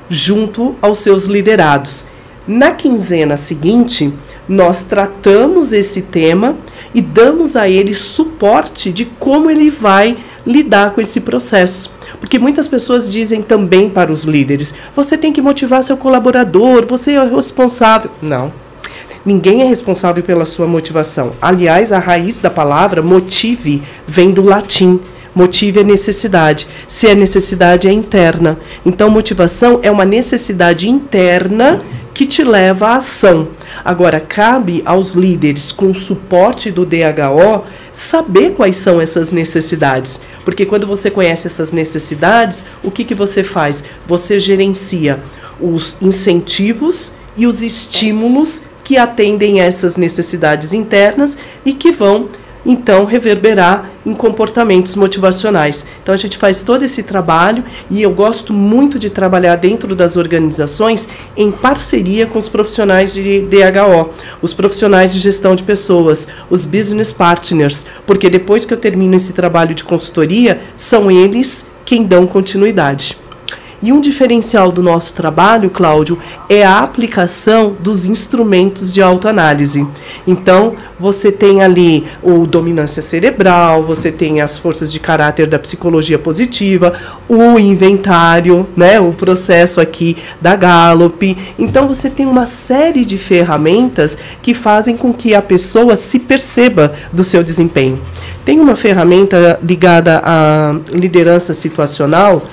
S4: junto aos seus liderados. Na quinzena seguinte, nós tratamos esse tema e damos a ele suporte de como ele vai lidar com esse processo. Porque muitas pessoas dizem também para os líderes: você tem que motivar seu colaborador, você é responsável. Não, ninguém é responsável pela sua motivação. Aliás, a raiz da palavra motive vem do latim. Motive é necessidade. Se a necessidade é interna. Então, motivação é uma necessidade interna que te leva à ação. Agora, cabe aos líderes, com o suporte do DHO, saber quais são essas necessidades. Porque quando você conhece essas necessidades, o que você faz? Você gerencia os incentivos e os estímulos que atendem a essas necessidades internas e que vão, então, reverberar em comportamentos motivacionais. Então, a gente faz todo esse trabalho e eu gosto muito de trabalhar dentro das organizações em parceria com os profissionais de DHO, os profissionais de gestão de pessoas, os business partners, porque depois que eu termino esse trabalho de consultoria, são eles quem dão continuidade. E um diferencial do nosso trabalho, Cláudio, é a aplicação dos instrumentos de autoanálise. Então, você tem ali o dominância cerebral, você tem as forças de caráter da psicologia positiva, o inventário, né, o processo aqui da Gallup. Então, você tem uma série de ferramentas que fazem com que a pessoa se perceba do seu desempenho. Tem uma ferramenta ligada à liderança situacional,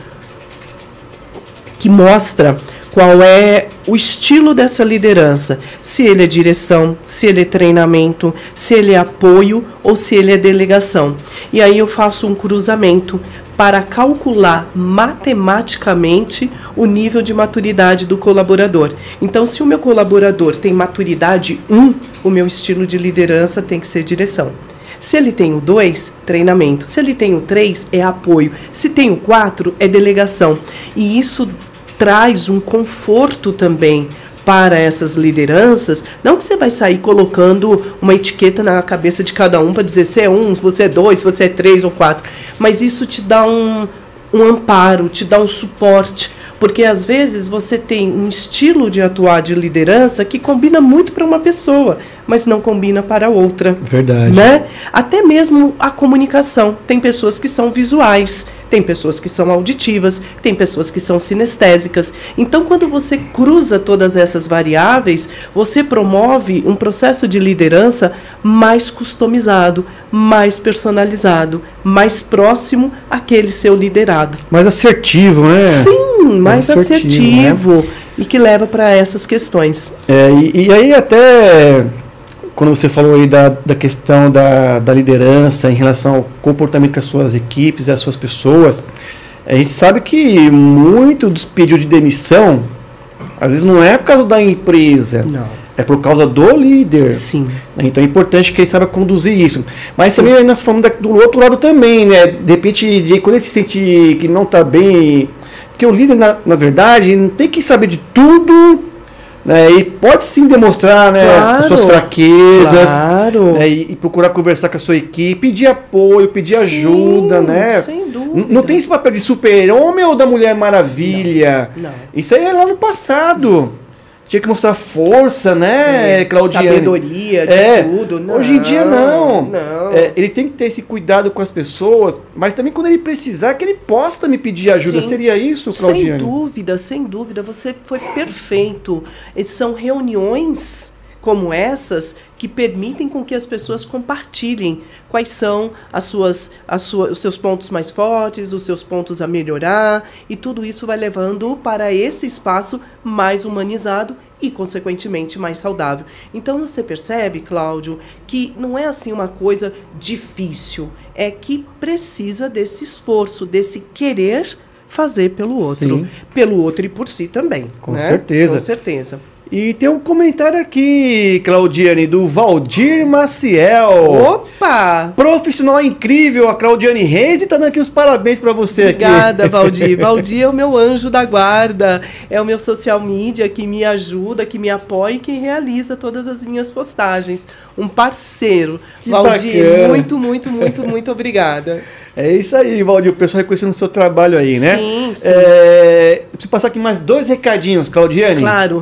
S4: que mostra qual é o estilo dessa liderança, se ele é direção, se ele é treinamento, se ele é apoio ou se ele é delegação. E aí eu faço um cruzamento para calcular matematicamente o nível de maturidade do colaborador. Então, se o meu colaborador tem maturidade 1, o meu estilo de liderança tem que ser direção. Se ele tem o 2, treinamento. Se ele tem o 3, é apoio. Se tem o 4, é delegação. E isso traz um conforto também para essas lideranças. Não que você vai sair colocando uma etiqueta na cabeça de cada um para dizer se é 1, se você é 2, se você é 3 ou 4. Mas isso te dá um amparo, te dá um suporte. Porque às vezes você tem um estilo de atuar de liderança que combina muito para uma pessoa, mas não combina para outra.
S3: Verdade.
S4: Né? Até mesmo a comunicação. Tem pessoas que são visuais, tem pessoas que são auditivas, tem pessoas que são sinestésicas. Então, quando você cruza todas essas variáveis, você promove um processo de liderança mais customizado, mais personalizado, mais próximo àquele seu liderado.
S3: Mais assertivo, né?
S4: Sim, mais assertivo, né? E que leva para essas questões.
S3: E aí até quando você falou aí da questão da liderança em relação ao comportamento com as suas equipes e as suas pessoas, a gente sabe que muito dos pedidos de demissão, às vezes não é por causa da empresa, não. É por causa do líder.
S4: Sim.
S3: Então é importante que ele saiba conduzir isso. Mas
S4: Sim.
S3: também nós falamos do outro lado também, né? De repente, quando ele se sente que não está bem, porque o líder, na verdade, não tem que saber de tudo, né? E pode sim demonstrar, né,
S4: claro,
S3: as suas fraquezas,
S4: claro.
S3: Né, e procurar conversar com a sua equipe, pedir apoio, pedir ajuda, né?
S4: Sem dúvida.
S3: Não tem esse papel de super-homem ou da Mulher Maravilha.
S4: Não.
S3: Isso aí é lá no passado. Tinha que mostrar força, né, Claudiane?
S4: Sabedoria, de tudo. Não,
S3: hoje em dia não.
S4: Não.
S3: Ele tem que ter esse cuidado com as pessoas, mas também quando ele precisar, que ele possa me pedir ajuda.
S4: Sim.
S3: Seria isso, Claudiane?
S4: Sem dúvida. Você foi perfeito. São reuniões como essas que permitem com que as pessoas compartilhem quais são os seus pontos mais fortes, os seus pontos a melhorar, e tudo isso vai levando para esse espaço mais humanizado e, consequentemente, mais saudável. Então, você percebe, Cláudio, que não é assim uma coisa difícil, é que precisa desse esforço, desse querer fazer pelo outro.
S3: Sim.
S4: Pelo outro e por si também.
S3: Com certeza.
S4: Com certeza.
S3: E tem um comentário aqui, Claudiane, do Valdir Maciel.
S4: Opa!
S3: Profissional incrível, a Claudiane Reis, e tá dando aqui os parabéns para você.
S4: Obrigada, Valdir. Valdir é o meu anjo da guarda, é o meu social media que me ajuda, que me apoia e que realiza todas as minhas postagens. Um parceiro.
S3: Que
S4: Valdir,
S3: bacana.
S4: muito obrigada.
S3: É isso aí, Valdir, o pessoal reconhecendo o seu trabalho aí, né?
S4: Sim.
S3: Preciso passar aqui mais 2 recadinhos, Claudiane.
S4: Claro.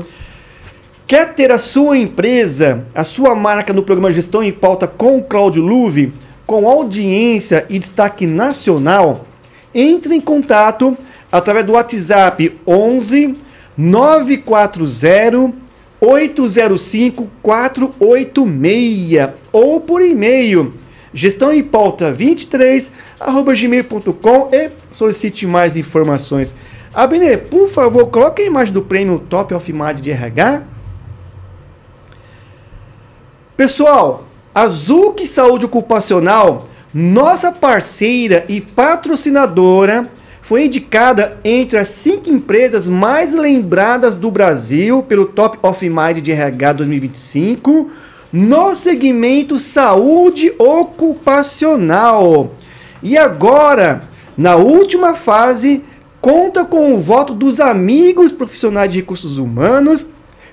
S3: Quer ter a sua empresa, a sua marca no programa Gestão em Pauta com o Cláudio Luve, com audiência e destaque nacional? Entre em contato através do WhatsApp 11 940 805 486 ou por e-mail gestãoempauta23@gmail.com e solicite mais informações. Abner, por favor, coloque a imagem do prêmio Top of Mind de RH. Pessoal, a Zuc Saúde Ocupacional, nossa parceira e patrocinadora, foi indicada entre as 5 empresas mais lembradas do Brasil pelo Top of Mind de RH 2025, no segmento saúde ocupacional. E agora, na última fase, conta com o voto dos amigos profissionais de recursos humanos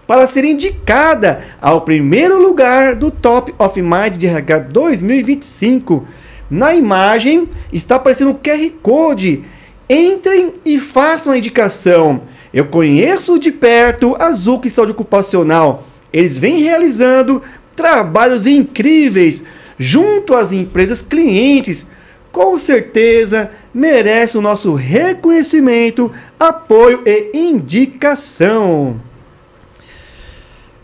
S3: para ser indicada ao primeiro lugar do Top of Mind de RH 2025. Na imagem está aparecendo o QR Code. Entrem e façam a indicação. Eu conheço de perto a Zuc Saúde Ocupacional. Eles vêm realizando trabalhos incríveis junto às empresas clientes. Com certeza merece o nosso reconhecimento, apoio e indicação.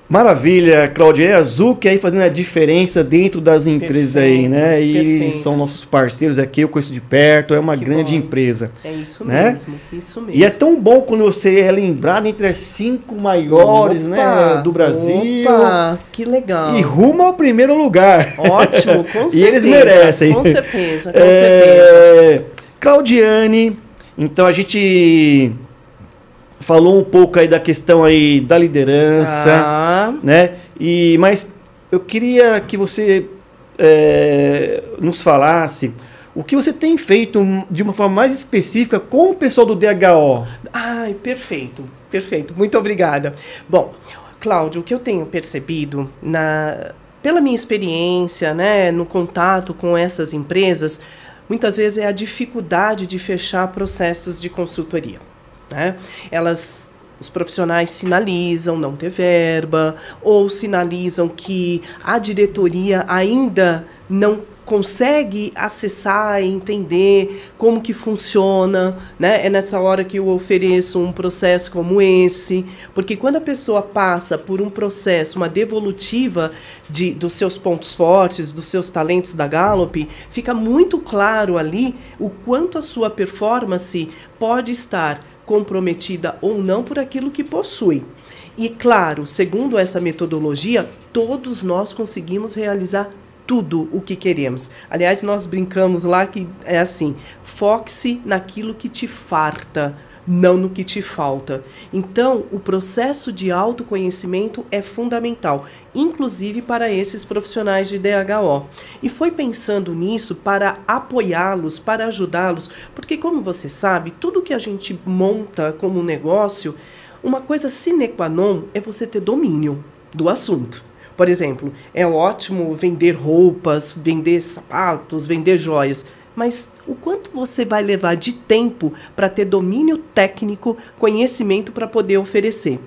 S3: Maravilha, Claudia. A Zuc aí fazendo a diferença dentro das empresas aí, né? E
S4: perfeito.
S3: são nossos parceiros aqui, eu conheço de perto, é uma
S4: Que
S3: grande
S4: bom.
S3: empresa.
S4: É isso
S3: né?
S4: mesmo, isso mesmo.
S3: E é tão bom quando você é lembrado entre as 5 maiores, né, do Brasil.
S4: Opa, que legal.
S3: E rumo ao primeiro lugar.
S4: Ótimo, com certeza.
S3: E eles merecem.
S4: Com certeza, com certeza.
S3: Claudiane, então a gente falou um pouco aí da questão aí da liderança, né? Mas eu queria que você nos falasse o que você tem feito de uma forma mais específica com o pessoal do DHO.
S4: Ai, perfeito, perfeito. Muito obrigada. Bom, Cláudio, o que eu tenho percebido pela minha experiência, né, no contato com essas empresas, muitas vezes é a dificuldade de fechar processos de consultoria. Né? Os profissionais sinalizam não ter verba, ou sinalizam que a diretoria ainda não consegue acessar e entender como que funciona, né? É nessa hora que eu ofereço um processo como esse, porque quando a pessoa passa por um processo, uma devolutiva dos seus pontos fortes, dos seus talentos da Gallup, fica muito claro ali o quanto a sua performance pode estar comprometida ou não por aquilo que possui. E, claro, segundo essa metodologia, todos nós conseguimos realizar tudo o que queremos. Aliás, nós brincamos lá que é assim, foque-se naquilo que te farta, não no que te falta. Então, o processo de autoconhecimento é fundamental, inclusive para esses profissionais de DHO. E foi pensando nisso para apoiá-los, para ajudá-los, porque, como você sabe, tudo que a gente monta como negócio, uma coisa sine qua non é você ter domínio do assunto. Por exemplo, é ótimo vender roupas, vender sapatos, vender joias, mas o quanto você vai levar de tempo para ter domínio técnico, conhecimento para poder oferecer?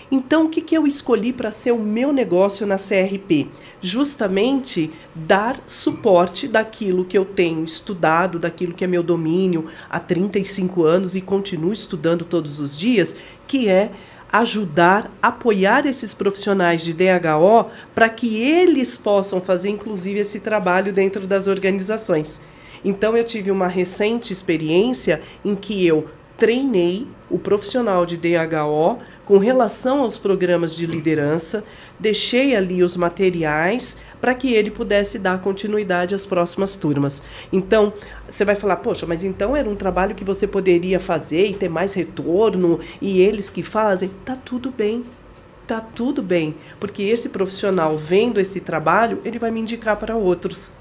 S4: Então, o que eu escolhi para ser o meu negócio na CRP? Justamente dar suporte daquilo que eu tenho estudado, daquilo que é meu domínio há 35 anos e continuo estudando todos os dias, que é ajudar, apoiar esses profissionais de DHO para que eles possam fazer, inclusive, esse trabalho dentro das organizações. Então, eu tive uma recente experiência em que eu treinei o profissional de DHO com relação aos programas de liderança, deixei ali os materiais para que ele pudesse dar continuidade às próximas turmas. Então, você vai falar, poxa, mas então era um trabalho que você poderia fazer e ter mais retorno, e eles que fazem? Tá tudo bem. Tá tudo bem, porque esse profissional, vendo esse trabalho, ele vai me indicar para outros.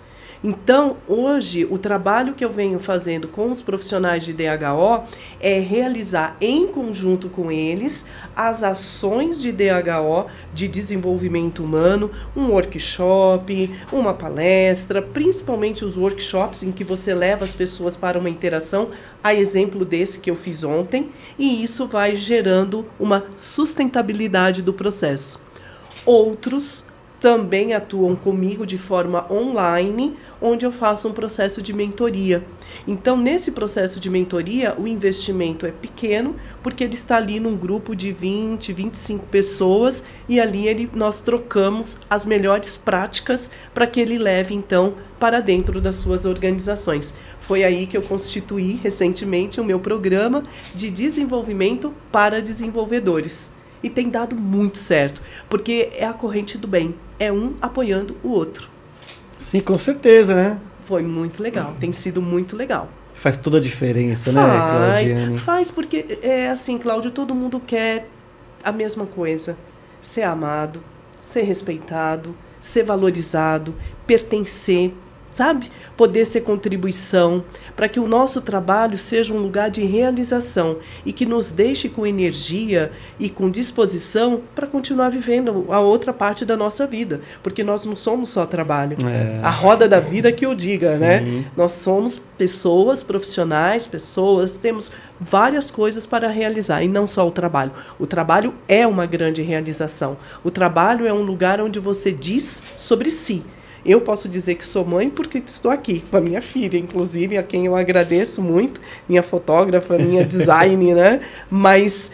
S4: Então, hoje, o trabalho que eu venho fazendo com os profissionais de DHO é realizar, em conjunto com eles, as ações de DHO, de desenvolvimento humano, um workshop, uma palestra, principalmente os workshops em que você leva as pessoas para uma interação, a exemplo desse que eu fiz ontem, e isso vai gerando uma sustentabilidade do processo. Outros também atuam comigo de forma online, onde eu faço um processo de mentoria. Então, nesse processo de mentoria, o investimento é pequeno, porque ele está ali num grupo de 20, 25 pessoas, e ali nós trocamos as melhores práticas para que ele leve, então, para dentro das suas organizações. Foi aí que eu constituí, recentemente, o meu programa de desenvolvimento para desenvolvedores. E tem dado muito certo, porque é a corrente do bem, é um apoiando o outro.
S3: Sim, com certeza, né?
S4: Foi muito legal, tem sido muito legal.
S3: Faz toda a diferença, né, Claudiane?
S4: Faz, porque é assim, Cláudio, todo mundo quer a mesma coisa. Ser amado, ser respeitado, ser valorizado, pertencer, sabe? Poder ser contribuição, para que o nosso trabalho seja um lugar de realização e que nos deixe com energia e com disposição para continuar vivendo a outra parte da nossa vida, porque nós não somos só trabalho. A roda da vida que eu diga,
S3: Sim.
S4: né? Nós somos pessoas, profissionais, temos várias coisas para realizar, e não só o trabalho. O trabalho é uma grande realização. O trabalho é um lugar onde você diz sobre si. Eu posso dizer que sou mãe porque estou aqui com a minha filha, inclusive, a quem eu agradeço muito, minha fotógrafa, minha design, né? Mas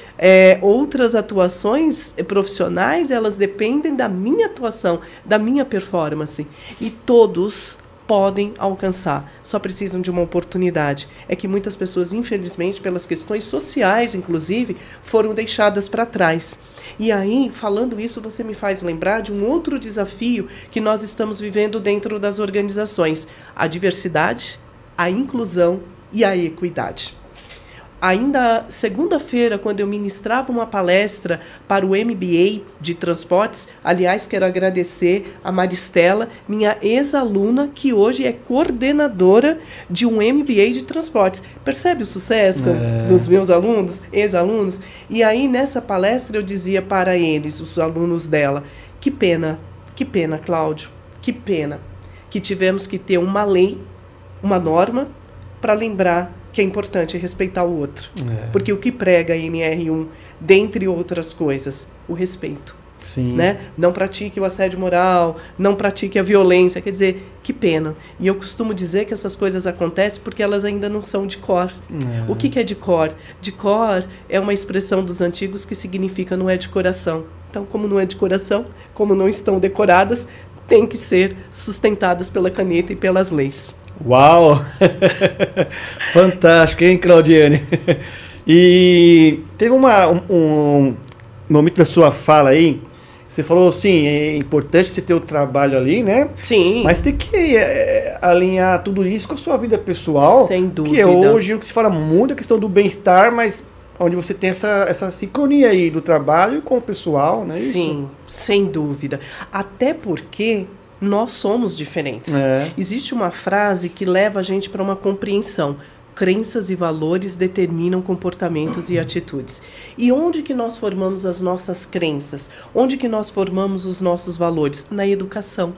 S4: outras atuações profissionais, elas dependem da minha atuação, da minha performance. E todos podem alcançar, só precisam de uma oportunidade. É que muitas pessoas, infelizmente, pelas questões sociais, inclusive, foram deixadas para trás. E aí, falando isso, você me faz lembrar de um outro desafio que nós estamos vivendo dentro das organizações: a diversidade, a inclusão e a equidade. Ainda segunda-feira, quando eu ministrava uma palestra para o MBA de transportes, aliás, quero agradecer a Maristela, minha ex-aluna, que hoje é coordenadora de um MBA de transportes. Percebe o sucesso dos meus alunos, ex-alunos? E aí, nessa palestra, eu dizia para eles, os alunos dela, que pena, Cláudio, que pena que tivemos que ter uma lei, uma norma, para lembrar que é importante respeitar o outro. Porque o que prega a NR1, dentre outras coisas, o respeito.
S3: Sim.
S4: Né? Não pratique o assédio moral, não pratique a violência. Quer dizer, que pena. E eu costumo dizer que essas coisas acontecem porque elas ainda não são de cor. O que é de cor? De cor é uma expressão dos antigos que significa não é de coração. Então, como não é de coração, como não estão decoradas, tem que ser sustentadas pela caneta e pelas leis.
S3: Uau! Fantástico, hein, Claudiane? E teve um momento da sua fala aí, você falou assim, é importante você ter o trabalho ali, né?
S4: Sim.
S3: Mas tem que alinhar tudo isso com a sua vida pessoal.
S4: Sem dúvida.
S3: Que é hoje o que se fala muito, a questão do bem-estar, mas onde você tem essa sincronia aí do trabalho com o pessoal, né?
S4: Sim, sem dúvida. Até porque nós somos diferentes. Existe uma frase que leva a gente para uma compreensão. Crenças e valores determinam comportamentos e atitudes. E onde que nós formamos as nossas crenças? Onde que nós formamos os nossos valores? Na educação.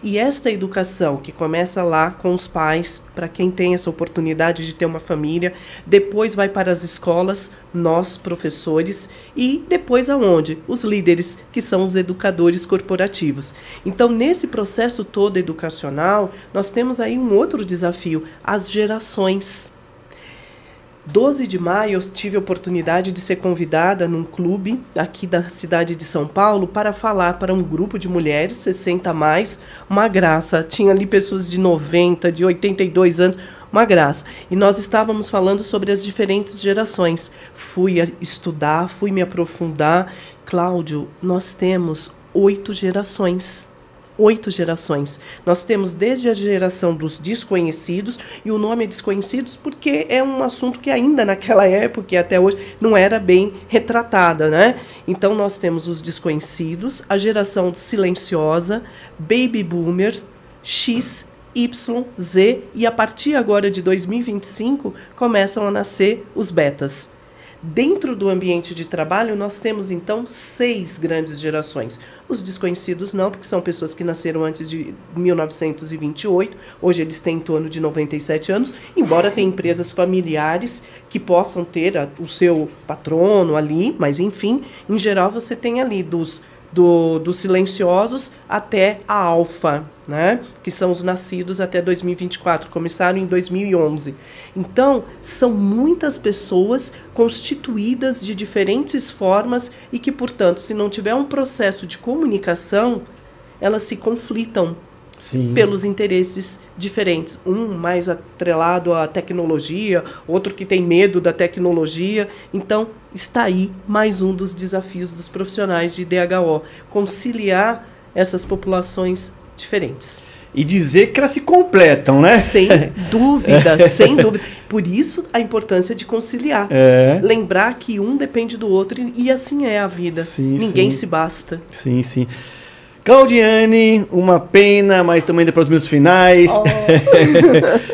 S4: E esta educação que começa lá com os pais, para quem tem essa oportunidade de ter uma família, depois vai para as escolas, nós professores, e depois aonde? Os líderes, que são os educadores corporativos. Então, nesse processo todo educacional, nós temos aí um outro desafio, as gerações. 12 de maio, eu tive a oportunidade de ser convidada num clube aqui da cidade de São Paulo para falar para um grupo de mulheres, 60 a mais, uma graça. Tinha ali pessoas de 90, de 82 anos, uma graça. E nós estávamos falando sobre as diferentes gerações. Fui estudar, fui me aprofundar. Cláudio, nós temos 8 gerações. 8 gerações. Nós temos desde a geração dos desconhecidos, e o nome é desconhecidos porque é um assunto que ainda naquela época e até hoje não era bem retratada, né? Então nós temos os desconhecidos, a geração silenciosa, baby boomers, X, Y, Z, e a partir agora de 2025 começam a nascer os betas. Dentro do ambiente de trabalho, nós temos, então, 6 grandes gerações. Os desconhecidos não, porque são pessoas que nasceram antes de 1928. Hoje eles têm em torno de 97 anos, embora tenham empresas familiares que possam ter o seu patrono ali, mas, enfim, em geral, você tem ali dos silenciosos até a alfa, né? Que são os nascidos até 2024, começaram em 2011. Então, são muitas pessoas constituídas de diferentes formas e que, portanto, se não tiver um processo de comunicação, elas se conflitam. Sim. Pelos interesses diferentes. Um mais atrelado à tecnologia, outro que tem medo da tecnologia. Então, está aí mais um dos desafios dos profissionais de DHO, conciliar essas populações diferentes.
S3: E dizer que elas se completam, né?
S4: Sem dúvida, sem dúvida. Por isso, a importância de conciliar. Lembrar que um depende do outro e assim é a vida. Sim, ninguém se basta.
S3: Sim, sim. Claudiane, uma pena, mas também para os meus finais. Oh.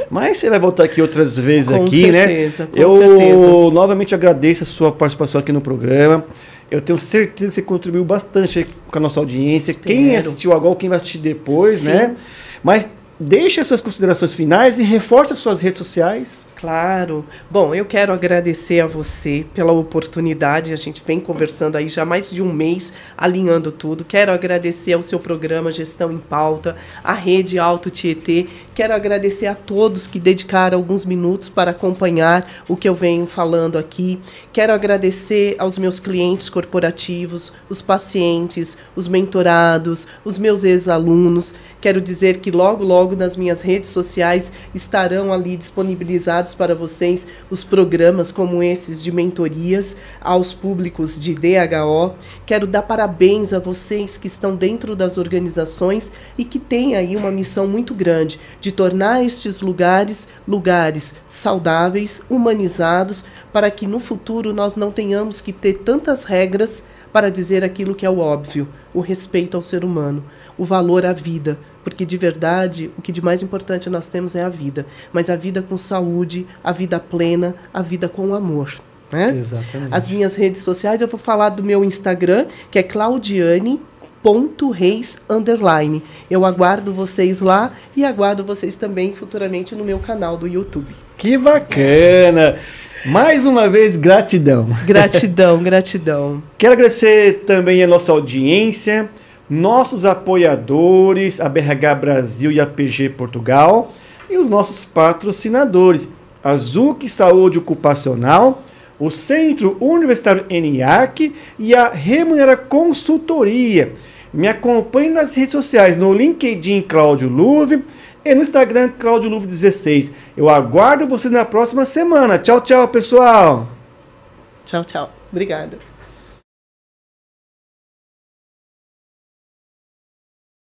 S3: Mas você vai voltar aqui outras vezes com aqui, certeza, né? Com certeza. Novamente agradeço a sua participação aqui no programa. Eu tenho certeza que você contribuiu bastante com a nossa audiência. Espero. Quem assistiu agora, quem vai assistir depois, sim, né? Mas deixe as suas considerações finais e reforce as suas redes sociais.
S4: Claro. Bom, eu quero agradecer a você pela oportunidade. A gente vem conversando aí já há mais de um mês, alinhando tudo. Quero agradecer ao seu programa Gestão em Pauta, à Rede Alto Tietê. Quero agradecer a todos que dedicaram alguns minutos para acompanhar o que eu venho falando aqui. Quero agradecer aos meus clientes corporativos, os pacientes, os mentorados, os meus ex-alunos. Quero dizer que logo nas minhas redes sociais estarão ali disponibilizados para vocês os programas como esses de mentorias aos públicos de DHO. Quero dar parabéns a vocês que estão dentro das organizações e que têm aí uma missão muito grande de tornar estes lugares saudáveis, humanizados, para que no futuro nós não tenhamos que ter tantas regras para dizer aquilo que é o óbvio, o respeito ao ser humano, o valor à vida, porque de verdade o que de mais importante nós temos é a vida, mas a vida com saúde, a vida plena, a vida com amor. Né?
S3: Exatamente.
S4: As minhas redes sociais, eu vou falar do meu Instagram, que é Claudiane.reis_. Eu aguardo vocês lá e aguardo vocês também futuramente no meu canal do YouTube.
S3: Que bacana! Mais uma vez, gratidão.
S4: Gratidão, gratidão.
S3: Quero agradecer também a nossa audiência, nossos apoiadores, a BRH Brasil e a PG Portugal, e os nossos patrocinadores, a ZUC Saúde Ocupacional, o Centro Universitário ENIAC e a Remunera Consultoria. Me acompanhe nas redes sociais, no LinkedIn Cláudio Luve e no Instagram Cláudio Luve 16. Eu aguardo vocês na próxima semana. Tchau, tchau, pessoal.
S4: Tchau, tchau. Obrigada.